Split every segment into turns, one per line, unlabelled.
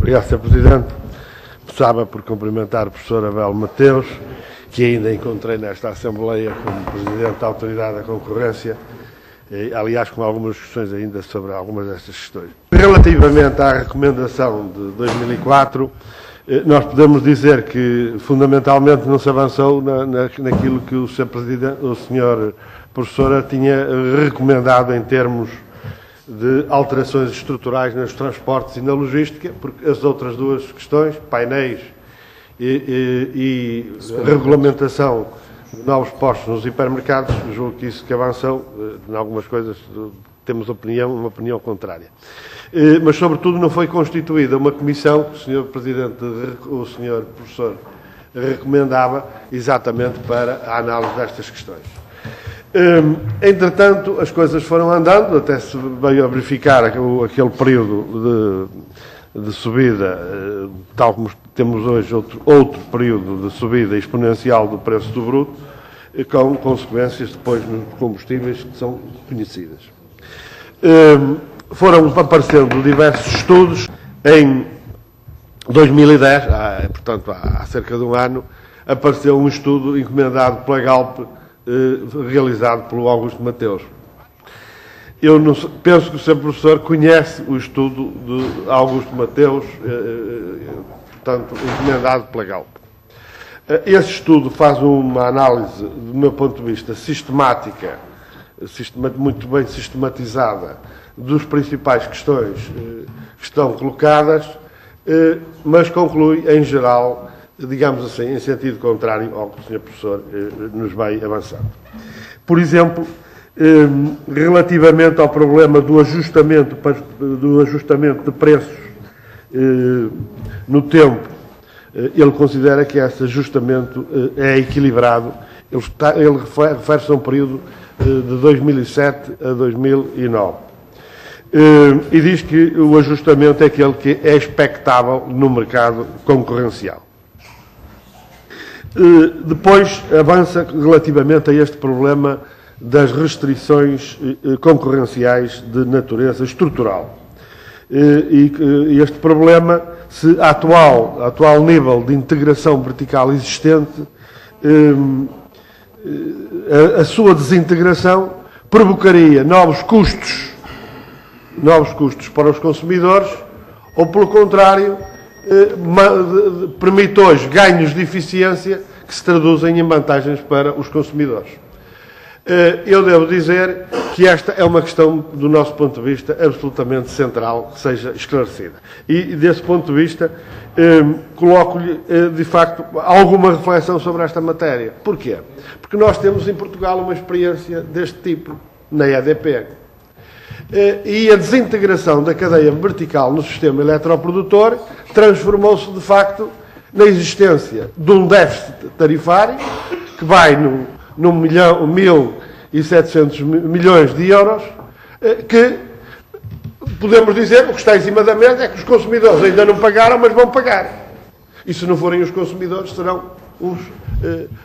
Obrigado, Sr. Presidente. Começava por cumprimentar o professor Abel Mateus, que ainda encontrei nesta Assembleia como Presidente da Autoridade da Concorrência, aliás, com algumas questões ainda sobre algumas destas questões. Relativamente à recomendação de 2004, nós podemos dizer que, fundamentalmente, não se avançou naquilo que o Sr. Professor tinha recomendado em termos de alterações estruturais nos transportes e na logística, porque as outras duas questões, painéis e regulamentação de novos postos nos hipermercados, julgo que isso que avançou, em algumas coisas temos uma opinião contrária. Mas, sobretudo, não foi constituída uma comissão que o Sr. Presidente, o Sr. Professor, recomendava exatamente para a análise destas questões. Entretanto, as coisas foram andando, até se veio a verificar aquele período de subida, tal como temos hoje outro período de subida exponencial do preço do bruto, com consequências depois nos combustíveis que são conhecidas. Foram aparecendo diversos estudos. Em 2010, portanto há cerca de um ano, apareceu um estudo encomendado pela Galp, realizado pelo Augusto Mateus. Eu não, penso que o Sr. Professor conhece o estudo de Augusto Mateus, portanto, encomendado pela Galp. Esse estudo faz uma análise, do meu ponto de vista, sistemática, muito bem sistematizada, dos principais questões que estão colocadas, mas conclui, em geral, digamos assim, em sentido contrário ao que o Sr. Professor nos vai avançando. Por exemplo, relativamente ao problema do ajustamento de preços no tempo, ele considera que esse ajustamento é equilibrado. Ele refere-se a um período de 2007 a 2009. E diz que o ajustamento é aquele que é expectável no mercado concorrencial. Depois avança relativamente a este problema das restrições concorrenciais de natureza estrutural. E este problema, se atual nível de integração vertical existente, a sua desintegração provocaria novos custos para os consumidores, ou, pelo contrário, permite hoje ganhos de eficiência que se traduzem em vantagens para os consumidores. Eu devo dizer que esta é uma questão, do nosso ponto de vista, absolutamente central, que seja esclarecida. E, desse ponto de vista, coloco-lhe, de facto, alguma reflexão sobre esta matéria. Porquê? Porque nós temos em Portugal uma experiência deste tipo, na EDP. E a desintegração da cadeia vertical no sistema eletroprodutor transformou-se, de facto, na existência de um déficit tarifário que vai no 1.700 milhões de euros, que podemos dizer, o que está em cima da mesa é que os consumidores ainda não pagaram, mas vão pagar. E se não forem os consumidores, serão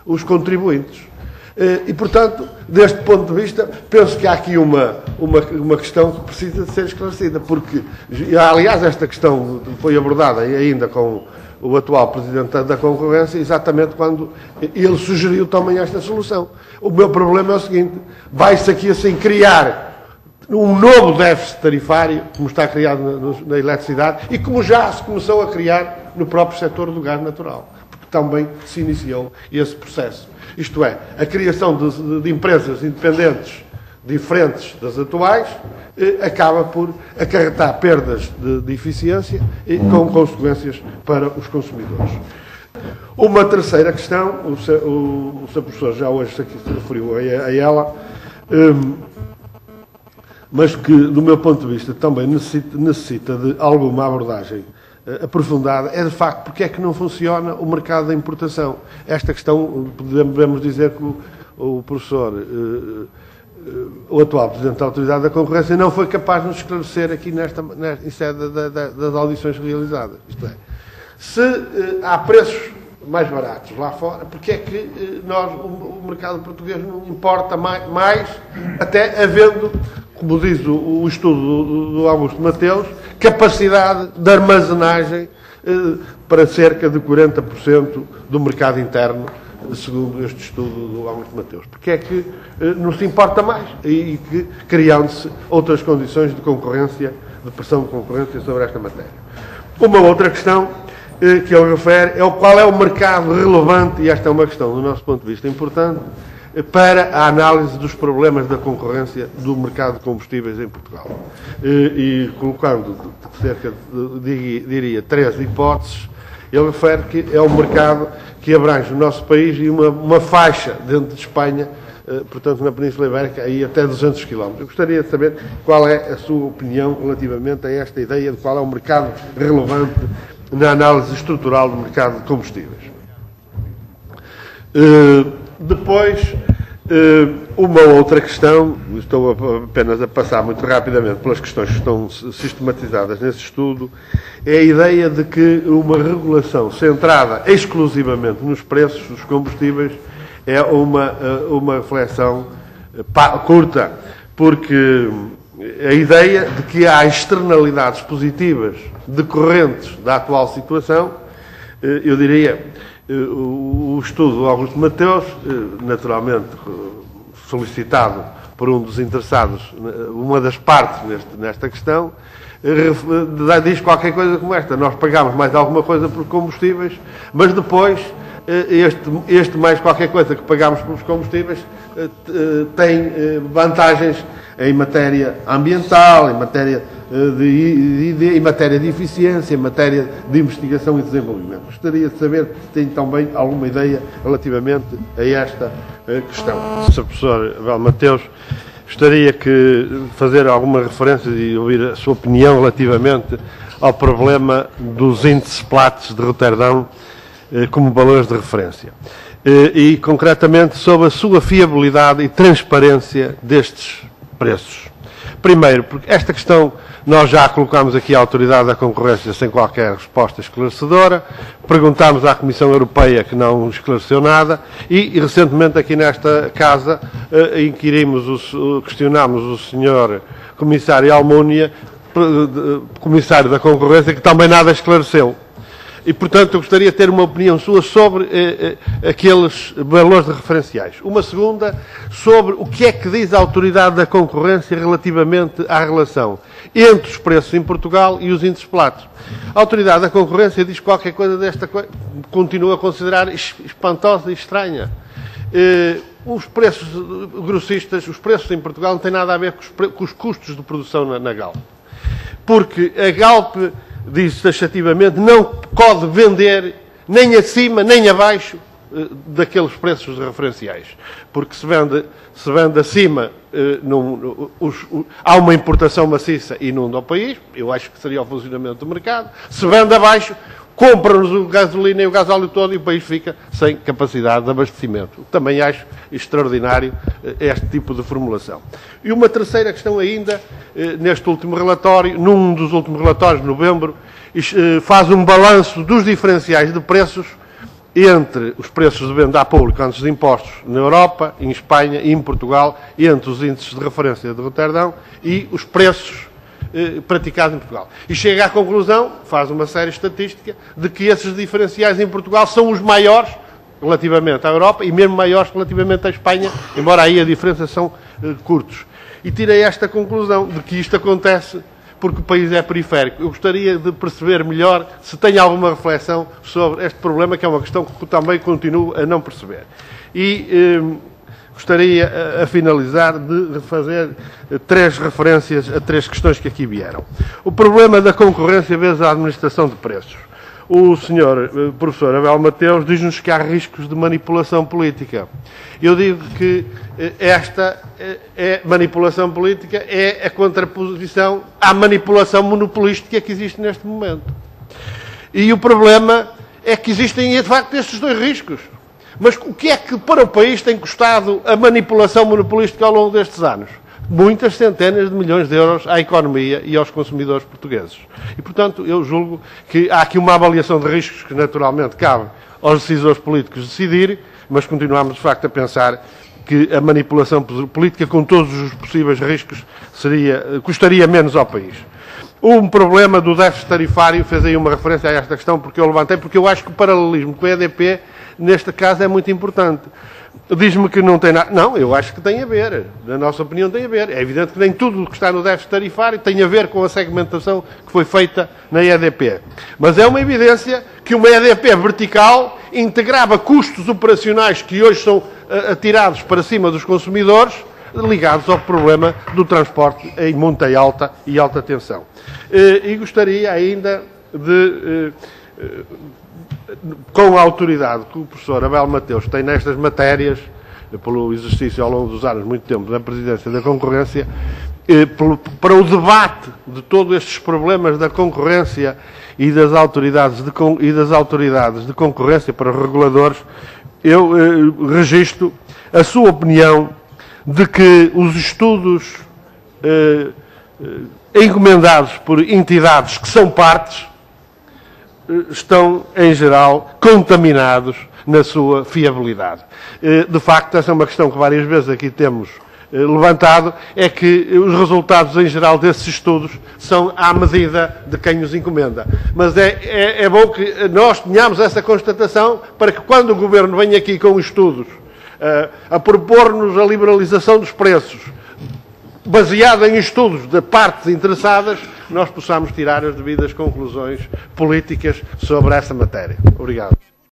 os contribuintes. E, portanto, deste ponto de vista, penso que há aqui uma questão que precisa de ser esclarecida, porque, aliás, esta questão foi abordada ainda com o atual Presidente da Concorrência, exatamente quando ele sugeriu também esta solução. O meu problema é o seguinte: vai-se aqui assim criar um novo déficit tarifário, como está criado na eletricidade, e como já se começou a criar no próprio setor do gás natural, porque também se iniciou esse processo. Isto é, a criação de empresas independentes diferentes das atuais acaba por acarretar perdas de eficiência e com consequências para os consumidores. Uma terceira questão, o Sr. Professor já hoje aqui se referiu a ela, mas que, do meu ponto de vista, também necessita de alguma abordagem aprofundada, é de facto porque é que não funciona o mercado da importação. Esta questão, podemos dizer que o professor, o atual Presidente da Autoridade da Concorrência, não foi capaz de nos esclarecer aqui em sede das audições realizadas. Isto é, se há preços mais baratos lá fora, porque é que o mercado português não importa mais, até havendo, como diz o estudo do Augusto Mateus, capacidade de armazenagem para cerca de 40% do mercado interno, segundo este estudo do Augusto Mateus. Porque é que não se importa mais e que criam-se outras condições de concorrência, de pressão de concorrência sobre esta matéria. Uma outra questão que ele refere é qual é o mercado relevante, e esta é uma questão, do nosso ponto de vista, importante, para a análise dos problemas da concorrência do mercado de combustíveis em Portugal. E colocando cerca de, diria, 3 hipóteses, ele refere que é um mercado que abrange o nosso país e uma faixa dentro de Espanha, portanto, na Península Ibérica, aí até 200 km. Eu gostaria de saber qual é a sua opinião relativamente a esta ideia de qual é o mercado relevante na análise estrutural do mercado de combustíveis. Depois, uma outra questão, estou apenas a passar muito rapidamente pelas questões que estão sistematizadas nesse estudo, é a ideia de que uma regulação centrada exclusivamente nos preços dos combustíveis é uma reflexão curta, porque a ideia de que há externalidades positivas decorrentes da atual situação, eu diria, o estudo do Augusto Mateus, naturalmente solicitado por um dos interessados, uma das partes nesta questão, diz qualquer coisa como esta: nós pagamos mais alguma coisa por combustíveis, mas depois este mais qualquer coisa que pagamos pelos combustíveis tem vantagens em matéria ambiental, em matéria em matéria de eficiência, em matéria de investigação e desenvolvimento. Gostaria de saber se tem também alguma ideia relativamente a esta questão. Sr. Professor Abel Mateus, gostaria de fazer alguma referência e ouvir a sua opinião relativamente ao problema dos índices Platts de Roterdão como valores de referência. E, concretamente, sobre a sua fiabilidade e transparência destes preços. Primeiro, porque esta questão nós já colocámos aqui à Autoridade da Concorrência sem qualquer resposta esclarecedora, perguntámos à Comissão Europeia, que não esclareceu nada, e recentemente aqui nesta casa questionámos o Sr. Comissário Almunia, Comissário da Concorrência, que também nada esclareceu. E, portanto, eu gostaria de ter uma opinião sua sobre aqueles valores referenciais. Uma segunda, sobre o que é que diz a Autoridade da Concorrência relativamente à relação entre os preços em Portugal e os índices Platts. A Autoridade da Concorrência diz qualquer coisa desta coisa, continua a considerar espantosa e estranha. Os preços grossistas, os preços em Portugal não têm nada a ver com os custos de produção na Galp. Porque a Galp, diz taxativamente, não pode vender nem acima nem abaixo daqueles preços referenciais. Porque se vende acima, há uma importação maciça e inunda o país, eu acho que seria o funcionamento do mercado. Se vende abaixo, compram-nos o gasolina e o gasóleo todo e o país fica sem capacidade de abastecimento. Também acho extraordinário este tipo de formulação. E uma terceira questão ainda, neste último relatório, num dos últimos relatórios, de novembro, faz um balanço dos diferenciais de preços entre os preços de venda a público antes de impostos na Europa, em Espanha e em Portugal, entre os índices de referência de Roterdão e os preços praticados em Portugal. E chega à conclusão, faz uma série estatística, de que esses diferenciais em Portugal são os maiores relativamente à Europa e mesmo maiores relativamente à Espanha, embora aí a diferença são curtos. E tirei esta conclusão de que isto acontece porque o país é periférico. Eu gostaria de perceber melhor se tem alguma reflexão sobre este problema, que é uma questão que também continuo a não perceber. E gostaria, a finalizar, de fazer 3 referências a 3 questões que aqui vieram. O problema da concorrência vezes a administração de preços. O Sr. Professor Abel Mateus diz-nos que há riscos de manipulação política. Eu digo que esta manipulação política é a contraposição à manipulação monopolística que existe neste momento. E o problema é que existem, de facto, estes 2 riscos. Mas o que é que para o país tem custado a manipulação monopolística ao longo destes anos? Muitas centenas de milhões de euros à economia e aos consumidores portugueses. E, portanto, eu julgo que há aqui uma avaliação de riscos que, naturalmente, cabe aos decisores políticos decidir, mas continuamos, de facto, a pensar que a manipulação política, com todos os possíveis riscos, custaria menos ao país. um problema do déficit tarifário, fez aí uma referência a esta questão, porque eu levantei, porque eu acho que o paralelismo com a EDP, neste caso, é muito importante. Diz-me que não tem nada. Não, eu acho que tem a ver. Na nossa opinião, tem a ver. É evidente que nem tudo o que está no déficit tarifário tem a ver com a segmentação que foi feita na EDP. Mas é uma evidência que uma EDP vertical integrava custos operacionais que hoje são atirados para cima dos consumidores, ligados ao problema do transporte em monta alta e alta tensão. E gostaria ainda de, com a autoridade que o professor Abel Mateus tem nestas matérias, pelo exercício ao longo dos anos, muito tempo, da presidência da concorrência, para o debate de todos estes problemas da concorrência e das autoridades de concorrência para os reguladores, eu registro a sua opinião de que os estudos encomendados por entidades que são partes estão, em geral, contaminados na sua fiabilidade. De facto, essa é uma questão que várias vezes aqui temos levantado, é que os resultados, em geral, desses estudos são à medida de quem os encomenda. Mas é bom que nós tenhamos essa constatação para que, quando o Governo vem aqui com estudos a propor-nos a liberalização dos preços, baseada em estudos de partes interessadas, nós possamos tirar as devidas conclusões políticas sobre essa matéria. Obrigado.